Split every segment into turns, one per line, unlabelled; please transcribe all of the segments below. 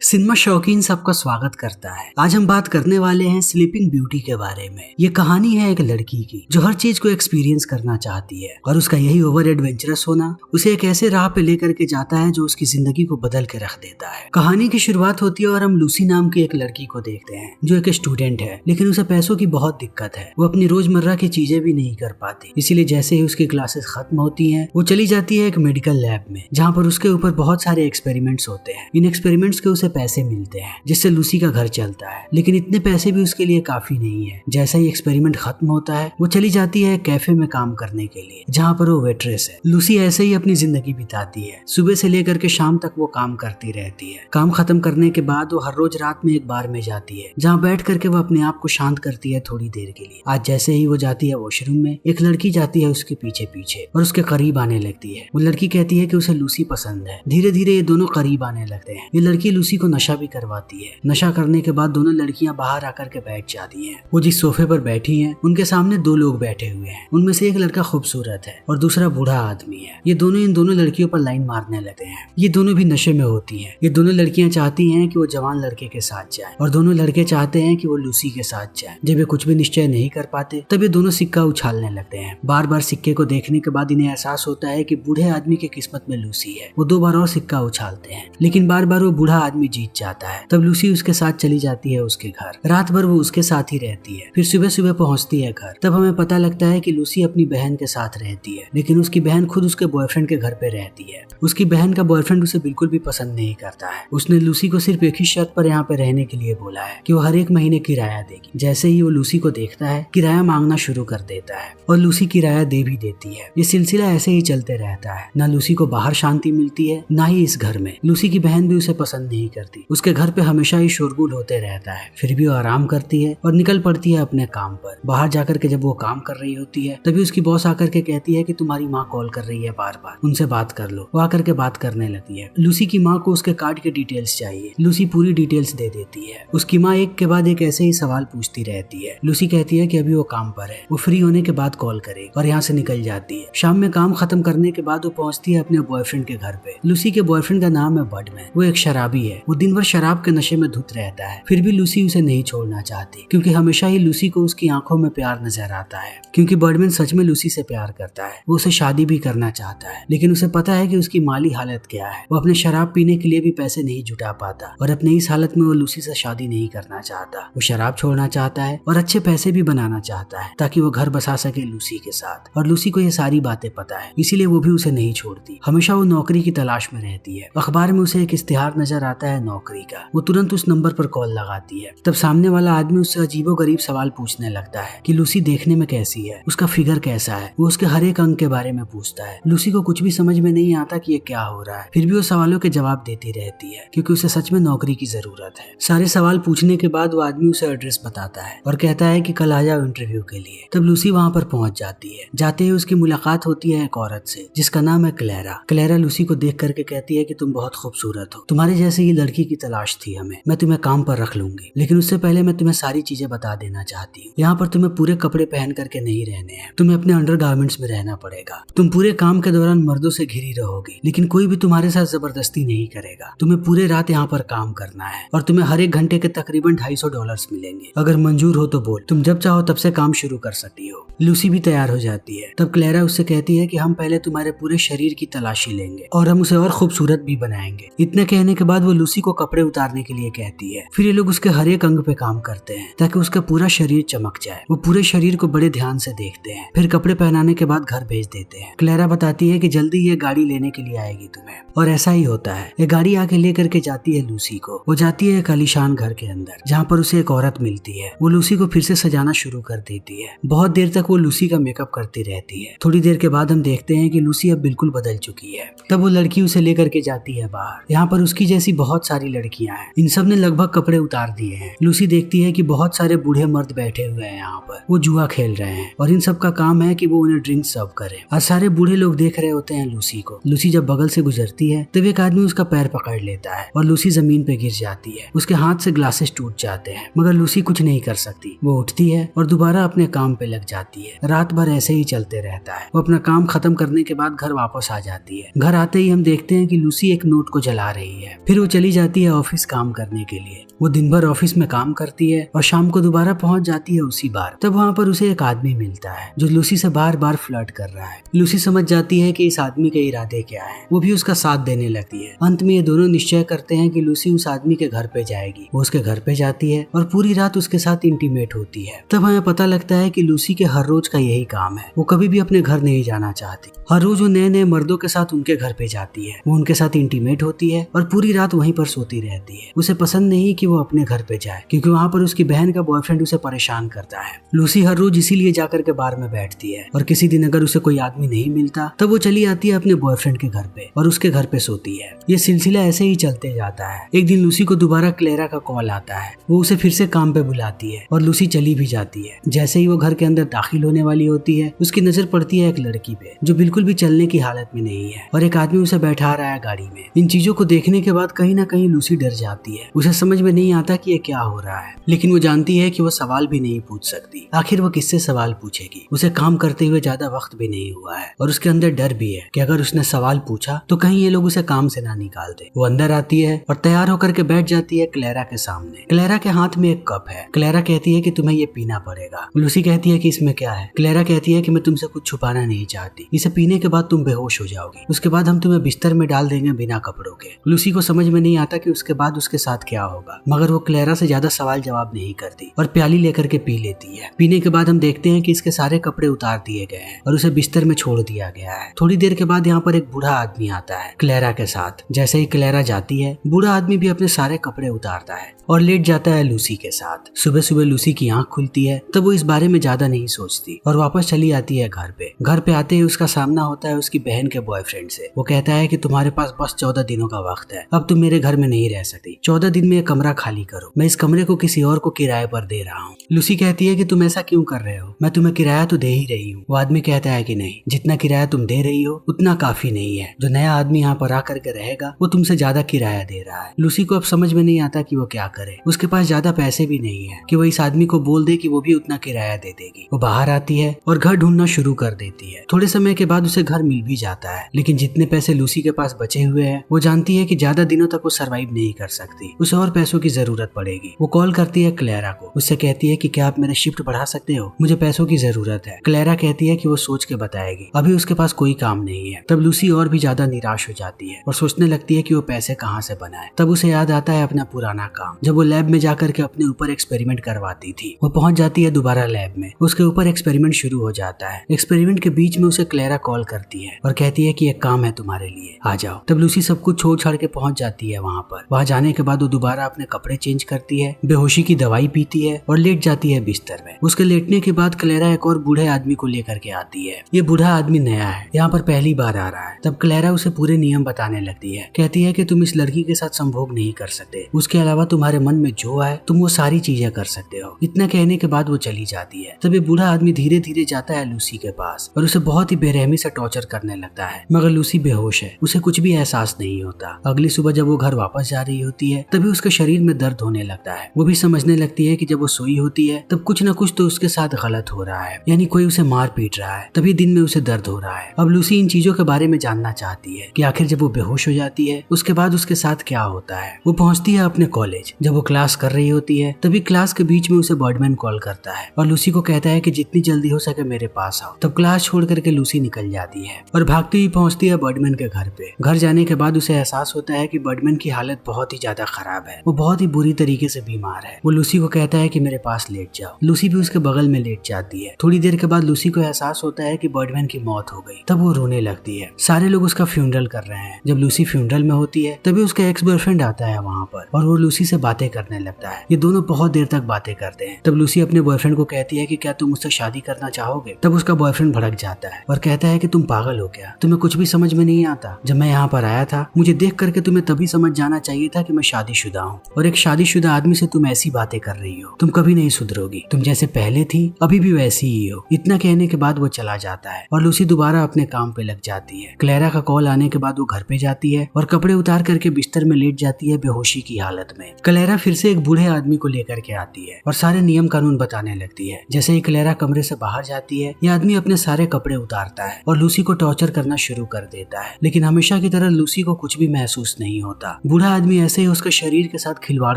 Cinema शौकीन सबका स्वागत करता है। आज हम बात करने वाले हैं स्लीपिंग ब्यूटी के बारे में। ये कहानी है एक लड़की की जो हर चीज को एक्सपीरियंस करना चाहती है और उसका यही ओवर एडवेंचरस होना उसे एक ऐसे राह पे लेकर के जाता है जो उसकी जिंदगी को बदल के रख देता है। कहानी की शुरुआत होती है और हम लूसी नाम की एक लड़की को देखते हैं जो एक स्टूडेंट है, लेकिन उसे पैसों की बहुत दिक्कत है। वो अपनी रोजमर्रा की चीजें भी नहीं कर पाती, इसीलिए जैसे ही उसकी क्लासेस खत्म होती है वो चली जाती है एक मेडिकल लैब में जहाँ पर उसके ऊपर बहुत सारे एक्सपेरिमेंट्स होते हैं। इन एक्सपेरिमेंट्स के उसे पैसे मिलते हैं जिससे लूसी का घर चलता है, लेकिन इतने पैसे भी उसके लिए काफी नहीं है। जैसा ही एक्सपेरिमेंट खत्म होता है वो चली जाती है कैफे में काम करने के लिए जहाँ पर वो वेट्रेस है। लूसी ऐसे ही अपनी जिंदगी बिताती है। सुबह से लेकर के शाम तक वो काम करती रहती है। काम खत्म करने के बाद वो हर रोज रात में एक बार में जाती है जहाँ बैठ करके वो अपने आप को शांत करती है थोड़ी देर के लिए। आज जैसे ही वो जाती है वॉशरूम में, एक लड़की जाती है उसके पीछे पीछे और उसके करीब आने लगती है। वो लड़की कहती है कि उसे लूसी पसंद है। धीरे धीरे ये दोनों करीब आने लगते हैं। ये लड़की लूसी को नशा भी करवाती है। नशा करने के बाद दोनों लड़कियां बाहर आकर के बैठ जाती हैं। वो जिस सोफे पर बैठी हैं उनके सामने दो लोग बैठे हुए हैं। उनमें से एक लड़का खूबसूरत है और दूसरा बूढ़ा आदमी है। ये दोनों इन दोनों लड़कियों पर लाइन मारने लगते हैं। ये दोनों भी नशे में होती हैं। ये दोनों लड़कियां चाहती हैं कि वो जवान लड़के के साथ जाए और दोनों लड़के चाहते हैं कि वो लूसी के साथ जाए। जब ये कुछ भी निश्चय नहीं कर पाते तब ये दोनों सिक्का उछालने लगते हैं। बार बार सिक्के को देखने के बाद इन्हें एहसास होता है कि बूढ़े आदमी की किस्मत में लूसी है। वो 2 बार और सिक्का उछालते हैं, लेकिन बार बार वो बूढ़ा आदमी जीत जाता है। तब लूसी उसके साथ चली जाती है उसके घर। रात भर वो उसके साथ ही रहती है। फिर सुबह सुबह पहुंचती है घर। तब हमें पता लगता है कि लूसी अपनी बहन के साथ रहती है, लेकिन उसकी बहन खुद उसके बॉयफ्रेंड के घर पे रहती है। उसकी बहन का बॉयफ्रेंड उसे बिल्कुल भी पसंद नहीं करता है। उसने लूसी को सिर्फ एक ही शर्त पर यहाँ पे रहने के लिए बोला है कि वो हर एक महीने किराया देगी। जैसे ही वो लूसी को देखता है किराया मांगना शुरू कर देता है और लूसी किराया दे भी देती है। ये सिलसिला ऐसे ही चलते रहता है। ना लूसी को बाहर शांति मिलती है ना ही इस घर में। लूसी की बहन भी उसे पसंद नहीं करती। उसके घर पे हमेशा ही शोरगुल होते रहता है। फिर भी वो आराम करती है और निकल पड़ती है अपने काम पर। बाहर जाकर के जब वो काम कर रही होती है तभी उसकी बॉस आकर के कहती है कि तुम्हारी माँ कॉल कर रही है बार बार, उनसे बात कर लो। वो आकर के बात करने लगती है। लूसी की माँ को उसके कार्ड के डिटेल्स चाहिए। लूसी पूरी डिटेल्स दे देती है। उसकी माँ एक के बाद एक ऐसे ही सवाल पूछती रहती है। लूसी कहती है कि अभी वो काम पर है, वो फ्री होने के बाद कॉल करे और यहाँ से निकल जाती है। शाम में काम खत्म करने के बाद वो पहुंचती है अपने बॉयफ्रेंड के घर पे। लूसी के बॉयफ्रेंड का नाम है बर्डमैन। वो एक शराबी है। वो दिन भर शराब के नशे में धुत रहता है। फिर भी लूसी उसे नहीं छोड़ना चाहती क्योंकि हमेशा ही लूसी को उसकी आंखों में प्यार नजर आता है। क्योंकि बर्डमैन सच में लूसी से प्यार करता है। वो उसे शादी भी करना चाहता है, लेकिन उसे पता है कि उसकी माली हालत क्या है। वो अपने शराब पीने के लिए भी पैसे नहीं जुटा पाता और अपने इस हालत में वो लूसी से शादी नहीं करना चाहता। वो शराब छोड़ना चाहता है और अच्छे पैसे भी बनाना चाहता है ताकि वो घर बसा सके लूसी के साथ। और लूसी को ये सारी बातें पता है, इसीलिए वो भी उसे नहीं छोड़ती। हमेशा वो नौकरी की तलाश में रहती है। अखबार में उसे एक इश्तिहार नजर आता है नौकरी का। वो तुरंत उस नंबर पर कॉल लगाती है। तब सामने वाला आदमी उससे अजीबोगरीब सवाल पूछने लगता है कि लूसी देखने में कैसी है, उसका फिगर कैसा है। वो उसके हर एक अंग के बारे में पूछता है। लूसी को कुछ भी समझ में नहीं आता कि ये क्या हो रहा है, फिर भी वो सवालों के जवाब देती रहती है क्योंकि उसे सच में नौकरी की जरूरत है। सारे सवाल पूछने के बाद वो आदमी उसे एड्रेस बताता है और कहता है कि कल आ जाओ इंटरव्यू के लिए। तब लूसी वहाँ पर पहुंच जाती है। जाते ही उसकी मुलाकात होती है एक औरत से जिसका नाम है क्लेरा। क्लेरा लूसी को देख करके कहती है कि तुम बहुत खूबसूरत हो, तुम्हारे जैसे ये लड़की की तलाश थी हमें। मैं तुम्हें काम पर रख लूंगी, लेकिन उससे पहले मैं तुम्हें सारी चीजें बता देना चाहती हूँ। यहाँ पर तुम्हें पूरे कपड़े पहन करके नहीं रहने हैं। तुम्हें अपने अंडरगारमेंट्स में रहना पड़ेगा। तुम पूरे काम के दौरान मर्दों से घिरी रहोगी, लेकिन कोई भी तुम्हारे साथ जबरदस्ती नहीं करेगा। तुम्हें पूरे रात यहाँ पर काम करना है और तुम्हें हर एक घंटे के तकरीबन $250 मिलेंगे। अगर मंजूर हो तो बोल, तुम जब चाहो तब से काम शुरू कर सकती हो। लूसी भी तैयार हो जाती है। तब क्लेरा उससे कहती है कि हम पहले तुम्हारे पूरे शरीर की तलाशी लेंगे और हम उसे और खूबसूरत भी बनाएंगे। इतने कहने के बाद वो लूसी को कपड़े उतारने के लिए कहती है। फिर ये लोग उसके हर एक अंग पे काम करते हैं ताकि उसका पूरा शरीर चमक जाए। वो पूरे शरीर को बड़े ध्यान से देखते हैं। फिर कपड़े पहनाने के बाद घर भेज देते हैं। क्लेरा बताती है कि जल्दी ये गाड़ी लेने के लिए आएगी तुम्हें, और ऐसा ही होता है। ये गाड़ी आके लेकर के जाती है लूसी को। वो जाती है एक आलीशान घर के अंदर जहाँ पर उसे एक औरत मिलती है। वो लूसी को फिर से सजाना शुरू कर देती है। बहुत देर तक वो लूसी का मेकअप करती रहती है। थोड़ी देर के बाद हम देखते हैं कि लूसी अब बिल्कुल बदल चुकी है। तब वो लड़की उसे लेकर के जाती है बाहर। यहाँ पर उसकी जैसी बहुत सारी लड़कियां हैं। इन सब ने लगभग कपड़े उतार दिए हैं। लूसी देखती है कि बहुत सारे बूढ़े मर्द बैठे हुए हैं यहाँ पर। वो जुआ खेल रहे हैं और इन सब का काम है कि वो उन्हें ड्रिंक सर्व करे। और सारे बूढ़े लोग देख रहे होते हैं लूसी को। लूसी जब बगल से गुजरती है तब एक आदमी उसका पैर पकड़ लेता है और लूसी जमीन पे गिर जाती है। उसके हाथ से ग्लासेस टूट जाते हैं, मगर लूसी कुछ नहीं कर सकती। वो उठती है और दोबारा अपने काम पे लग जाती है। रात भर ऐसे ही चलते रहता है। वो अपना काम खत्म करने के बाद घर वापस आ जाती है। घर आते ही हम देखते हैं कि लूसी एक नोट को जला रही है। फिर वो चली चली जाती है ऑफिस काम करने के लिए। वो दिन भर ऑफिस में काम करती है और शाम को दोबारा पहुंच जाती है उसी बार। तब वहाँ पर उसे एक आदमी मिलता है जो लूसी से बार बार फ्लर्ट कर रहा है। लूसी समझ जाती है कि इस आदमी के इरादे क्या है, वो भी उसका साथ देने लगती है। अंत में ये दोनों निश्चय करते हैं कि लूसी उस आदमी के घर पे जाएगी। वो उसके घर पे जाती है और पूरी रात उसके साथ इंटीमेट होती है। तब हमें पता लगता है कि लूसी के हर रोज का यही काम है, वो कभी भी अपने घर नहीं जाना चाहती। हर रोज वो नए नए मर्दों के साथ उनके घर पे जाती है, वो उनके साथ इंटीमेट होती है और पूरी रात वहीं पर सोती रहती है। उसे पसंद नहीं कि वो अपने घर पे जाए, क्योंकि वहाँ पर उसकी बहन का बॉयफ्रेंड उसे परेशान करता है। लूसी हर रोज इसीलिए जाकर के बार में बैठती है और किसी दिन अगर उसे कोई आदमी नहीं मिलता तब वो चली आती है अपने बॉयफ्रेंड के घर पे और उसके घर पे सोती है। ये सिलसिला ऐसे ही चलते जाता है। एक दिन लूसी को दोबारा क्लेरा का कॉल आता है। वो उसे फिर से काम पे बुलाती है और लूसी चली भी जाती है। जैसे ही वो घर के अंदर दाखिल होने वाली होती है, उसकी नजर पड़ती है एक लड़की पे जो बिल्कुल भी चलने की हालत में नहीं है और एक आदमी उसे बैठा रहा है गाड़ी में। इन चीजों को देखने के बाद कहीं ना कहीं लूसी डर जाती है। उसे समझ में नहीं आता कि ये क्या हो रहा है, लेकिन वो जानती है कि वो सवाल भी नहीं पूछ सकती। आखिर वो किससे सवाल पूछेगी? उसे काम करते हुए ज्यादा वक्त भी नहीं हुआ है और उसके अंदर डर भी है कि अगर उसने सवाल पूछा तो कहीं ये लोग उसे काम से ना निकाल दे। वो अंदर आती है और तैयार होकर के बैठ जाती है क्लेरा के सामने। क्लेरा के हाथ में एक कप है। क्लेरा कहती है कि तुम्हें ये पीना पड़ेगा। लूसी कहती है कि इसमें क्या है? क्लेरा कहती है कि मैं तुमसे कुछ छुपाना नहीं चाहती, इसे पीने के बाद तुम बेहोश हो जाओगी, उसके बाद हम तुम्हें बिस्तर में डाल देंगे बिना कपड़ों के। लूसी को समझ में नहीं आता कि उसके बाद उसके साथ क्या होगा, मगर वो क्लेरा से ज्यादा सवाल जवाब नहीं करती और प्याली लेकर के पी लेती है। पीने के बाद हम देखते हैं कि इसके सारे कपड़े उतार दिए गए हैं और उसे बिस्तर में छोड़ दिया गया है। थोड़ी देर के बाद यहाँ पर एक बूढ़ा आदमी आता है क्लेरा के साथ। जैसे ही क्लेरा जाती है, बूढ़ा आदमी भी अपने सारे कपड़े उतारता है और लेट जाता है लूसी के साथ। सुबह सुबह लूसी की आंख खुलती है, तब वो इस बारे में ज्यादा नहीं सोचती और वापस चली आती है घर पे। घर पे आते ही उसका सामना होता है उसकी बहन के बॉयफ्रेंड से। वो कहता है कि तुम्हारे पास बस 14 दिनों का वक्त है, अब तुम मेरे घर में नहीं रह सकती। 14 दिन में ये कमरा खाली करो, मैं इस कमरे को किसी और को किराए पर दे रहा हूँ। लूसी कहती है कि तुम ऐसा क्यों कर रहे हो, मैं तुम्हें किराया तो दे ही रही हूँ। वो आदमी कहता है कि नहीं, जितना किराया तुम दे रही हो उतना काफी नहीं है। जो नया आदमी यहाँ पर आकर के रहेगा वो तुमसे ज्यादा किराया दे रहा है। लूसी को अब समझ में नहीं आता कि वो क्या करे। उसके पास ज्यादा पैसे भी नहीं है कि वो इस आदमी को बोल दे कि वो भी उतना किराया दे देगी। वो बाहर आती है और घर ढूंढना शुरू कर देती है। थोड़े समय के बाद उसे घर मिल भी जाता है, लेकिन जितने पैसे लूसी के पास बचे हुए हैं वो जानती है कि ज्यादा दिनों तक वो सरवाइव नहीं कर सकती, उसे और पैसों की जरूरत पड़ेगी। वो कॉल करती है क्लेरा को, उससे कहती है कि क्या आप मेरा शिफ्ट बढ़ा सकते हो, मुझे पैसों की जरूरत है। क्लेरा कहती है कि वो सोच के बताएगी, अभी उसके पास कोई काम नहीं है। तब लूसी और भी ज्यादा निराश हो जाती है और सोचने लगती है कि वो पैसे कहाँ से बनाए। तब उसे याद आता है अपना पुराना काम, जब वो लैब में जाकर के अपने ऊपर एक्सपेरिमेंट करवाती थी। वो पहुंच जाती है दोबारा लैब में, उसके ऊपर एक्सपेरिमेंट शुरू हो जाता है। एक्सपेरिमेंट के बीच में उसे क्लेरा कॉल करती है और कहती है कि एक काम है तुम्हारे लिए, आ जाओ। तब लूसी सब कुछ छोड़ छाड़ के पहुंच जाती है वहाँ पर। वहाँ जाने के बाद वो दोबारा अपने कपड़े चेंज करती है, बेहोशी की दवाई पीती है और लेट जाती है बिस्तर में। उसके लेटने के बाद क्लेरा एक और बूढ़े आदमी को लेकर के आती है। ये बूढ़ा आदमी नया है, यहाँ पर पहली बार आ रहा है। तब क्लेरा उसे पूरे नियम बताने लगती है। कहती है कि तुम इस लड़की के साथ संभोग नहीं कर सकते, उसके अलावा तुम्हारे मन में जो आए तुम वो सारी चीजें कर सकते हो। इतना कहने के बाद वो चली जाती है। तब ये बूढ़ा आदमी धीरे धीरे जाता है लूसी के पास और उसे बहुत ही बेरहमी से टॉर्चर करने लगता है, मगर लूसी बेहोश है, उसे कुछ भी एहसास नहीं होता। अगली सुबह जब वो घर वापस जा रही होती है तभी उसके शरीर में दर्द होने लगता है। वो भी समझने लगती है कि जब वो सोई होती है तब कुछ न कुछ तो उसके साथ गलत हो रहा है, यानी कोई उसे मार पीट रहा है, तभी दिन में उसे दर्द हो रहा है। अब लूसी इन चीजों के बारे में जानना चाहती है कि आखिर जब वो बेहोश हो जाती है उसके बाद उसके साथ क्या होता है। वो पहुंचती है अपने कॉलेज। जब वो क्लास कर रही होती है तभी क्लास के बीच में उसे बर्डमैन कॉल करता है और लूसी को कहता है कि जितनी जल्दी हो सके मेरे पास आओ। तब क्लास छोड़ करके लूसी निकल जाती है और भागती हुई पहुंचती है बर्डमैन के घर पे। घर जाने के बाद उसे एहसास होता है कि बर्डमैन की हालत बहुत ही ज्यादा खराब है, वो बहुत ही बुरी तरीके से बीमार है। वो लूसी को कहता है कि मेरे पास लेट जाओ। लूसी भी उसके बगल में लेट जाती है। थोड़ी देर के बाद लूसी को एहसास होता है कि बर्डमैन की मौत हो गई। तब वो रोने लगती है। सारे लोग उसका फ्यूनरल कर रहे हैं। जब लूसी फ्यूनरल में होती है तभी उसका एक्स बॉयफ्रेंड आता है वहाँ पर और वो लूसी से बातें करने लगता है। ये दोनों बहुत देर तक बातें करते हैं। तब लूसी अपने बॉयफ्रेंड को कहती है कि क्या तुम मुझसे शादी करना चाहोगे। तब उसका बॉयफ्रेंड भड़क जाता है और कहता है कि तुम पागल हो क्या, तुम्हें कुछ भी समझ में नहीं आता। जब मैं यहाँ पर आया था मुझे देख करके तुम्हें तभी समझ जाना चाहिए था कि मैं शादीशुदा हूँ और एक शादीशुदा आदमी से तुम ऐसी बातें कर रही हो, तुम कभी नहीं सुधरोगी, तुम जैसे पहले थी अभी भी वैसी ही हो। इतना कहने के बाद वो चला जाता है और लूसी दोबारा अपने काम पे लग जाती है। क्लेरा का कॉल आने के बाद वो घर पे जाती है और कपड़े उतार करके बिस्तर में लेट जाती है बेहोशी की हालत में। क्लेरा फिर से एक बूढ़े आदमी को लेकर के आती है और सारे नियम कानून बताने लगती है। जैसे ही क्लेरा कमरे से बाहर जाती है ये आदमी अपने सारे कपड़े उतारता है और लूसी को टॉर्चर करना शुरू कर देता है, लेकिन हमेशा की तरह लूसी को कुछ भी महसूस नहीं होता। बूढ़ा आदमी ऐसे ही उसके शरीर के साथ खिलवाड़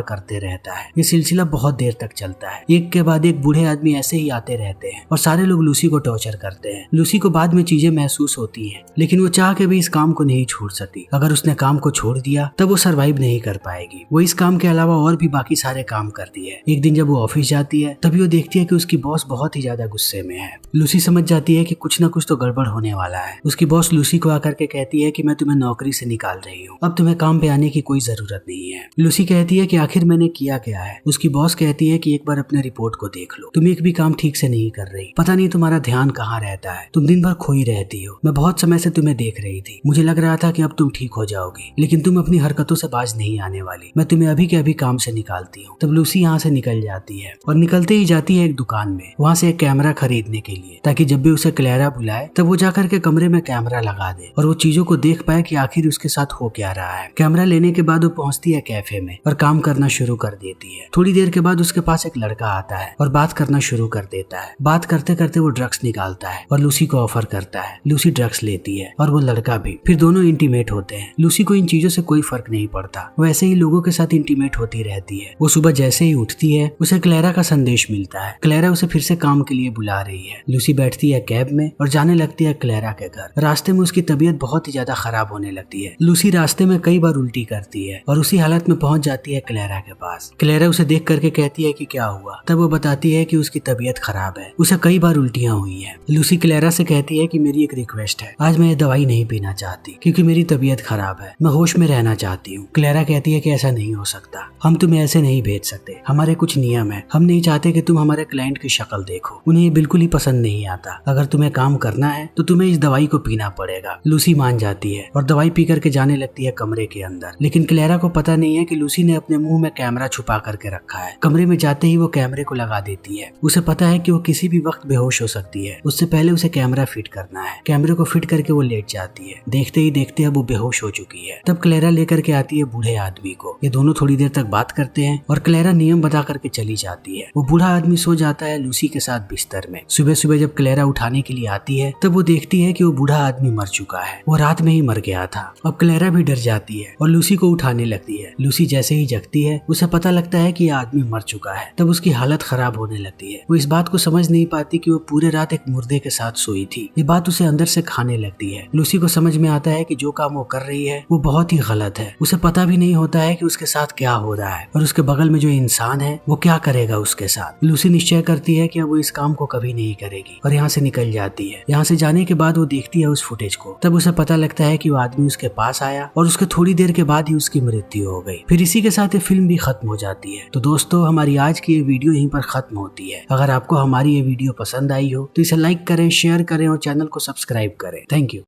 करते रहता है। ये सिलसिला बहुत देर तक चलता है। एक के बाद एक बूढ़े आदमी ऐसे ही आते रहते हैं और सारे लोग लूसी को टॉर्चर करते हैं। लूसी को बाद में चीजें महसूस होती हैं, लेकिन वो चाह के भी इस काम को नहीं छोड़ सकती। अगर उसने काम को छोड़ दिया तब वो सरवाइव नहीं कर पाएगी। वो इस काम के अलावा और भी बाकी सारे काम करती है। एक दिन जब वो ऑफिस जाती है तभी वो देखती है कि उसकी बॉस बहुत ही ज्यादा गुस्से में है। लूसी समझ जाती है कि कुछ ना कुछ तो गड़बड़ होने वाला है। उसकी बॉस लूसी को आकर के कहती है कि मैं तुम्हें नौकरी से निकाल रही हूँ, अब तुम्हें काम पे आने की कोई जरूरत नहीं है। लूसी कहती है कि आखिर मैंने किया क्या है। उसकी बॉस कहती है कि एक बार अपने रिपोर्ट को देख लो, तुम एक भी काम ठीक से नहीं कर रही, पता नहीं तुम्हारा ध्यान कहाँ रहता है, तुम दिन भर खोई रहती हो। मैं बहुत समय से तुम्हें देख रही थी, मुझे लग रहा था कि अब तुम ठीक हो जाओगी, लेकिन तुम अपनी हरकतों से बाज नहीं आने वाली। मैं तुम्हें अभी के अभी काम से निकालती हूँ। तब लूसी यहाँ से निकल जाती है और निकलते ही जाती है एक दुकान में, वहाँ से एक कैमरा खरीदने के लिए, ताकि जब भी उसे क्लेरा बुलाए तब वो जाकर के कमरे में कैमरा लगा दे और वो चीजों को देख पाए कि आखिर उसके साथ हो क्या रहा है। कैमरा लेने के बाद वो पहुंचती है कैफे में और काम करना शुरू कर देती है। थोड़ी देर के बाद उसके पास एक लड़का आता है और बात करना शुरू कर देता है। बात करते करते वो ड्रग्स निकालता है और लूसी को ऑफर करता है। लूसी ड्रग्स लेती है और वो लड़का भी, फिर दोनों इंटीमेट होते हैं। लूसी को इन चीजों से कोई फर्क नहीं पड़ता, वो ऐसे ही लोगों के साथ इंटीमेट होती रहती है। वो सुबह जैसे ही उठती है उसे क्लेरा का संदेश मिलता है। क्लेरा उसे फिर से काम के लिए बुला रही है। लूसी बैठती है कैब में और जाने लगती है क्लेरा के घर। रास्ते में उसकी तबीयत बहुत ही ज्यादा खराब होने लगती है। लूसी रास्ते में कई बार उल्टी करती है और उसी हालत में पहुंच जाती है क्लेरा के पास। क्लेरा उसे देख करके कहती है कि क्या हुआ। तब वो बताती है कि उसकी तबीयत खराब है, उसे कई बार उल्टियां हुई हैं। लूसी क्लेरा से कहती है कि मेरी एक रिक्वेस्ट है, आज मैं ये दवाई नहीं पीना चाहती क्योंकि मेरी तबीयत खराब है, मैं होश में रहना चाहती हूँ। क्लेरा कहती है कि ऐसा नहीं हो सकता, हम तुम्हें ऐसे नहीं भेज सकते, हमारे कुछ नियम है, हम नहीं चाहते कि तुम हमारे क्लाइंट की शक्ल देखो, उन्हें ये बिल्कुल ही पसंद नहीं आता। अगर तुम्हें काम करना है तो तुम्हें इस दवाई को पीना पड़ेगा। लूसी मान जाती है और दवाई पी करके जाने लगती है कमरे के अंदर, लेकिन क्लेरा को पता नहीं है कि लूसी ने अपने मुंह में कैमरा छुपा करके रखा है। कमरे में जाते ही वो कैमरे को लगा देती है। उसे पता है कि वो किसी भी वक्त बेहोश हो सकती है, उससे पहले उसे कैमरा फिट करना है। कैमरे को फिट करके वो लेट जाती है। देखते ही देखते अब वो बेहोश हो चुकी है। तब क्लेरा लेकर के आती है बूढ़े आदमी को। ये दोनों थोड़ी देर तक बात करते हैं और क्लेरा नियम बता करके चली जाती है। वो बूढ़ा आदमी सो जाता है लूसी के साथ बिस्तर में। सुबह सुबह जब क्लेरा उठाने के लिए आती है तब वो देखती है कि वो बूढ़ा आदमी मर चुका है, वो रात में ही मर गया था। अब क्लेरा भी डर जाती है और लूसी को उठाने लगती है। लूसी जैसे ही जगती है उसे पता लगता है कि ये आदमी मर चुका है। तब उसकी हालत खराब होने लगती है। वो इस बात को समझ नहीं पाती कि वो पूरे रात एक मुर्दे के साथ सोई थी। ये बात उसे अंदर से खाने लगती है। लूसी को समझ में आता है कि जो काम वो कर रही है वो बहुत ही गलत है। उसे पता भी नहीं होता है कि उसके साथ क्या हो रहा है और उसके बगल में जो इंसान है वो क्या करेगा उसके साथ। लूसी निश्चय करती है कि अब वो इस काम को कभी नहीं करेगी और यहाँ से निकल जाती है। यहाँ से जाने के बाद वो देखती है उस फुटेज को। तब उसे पता लगता है कि वो आदमी उसके पास आया और उसके थोड़ी देर के बाद ही उसकी मृत्यु हो गई। फिर इसी के साथ ये फिल्म भी खत्म हो जाती है। तो दोस्तों, हमारी आज की ये वीडियो यहीं पर खत्म होती है। अगर आपको हमारी ये वीडियो पसंद आई हो तो इसे लाइक करें, शेयर करें और चैनल को सब्सक्राइब करें। Thank you.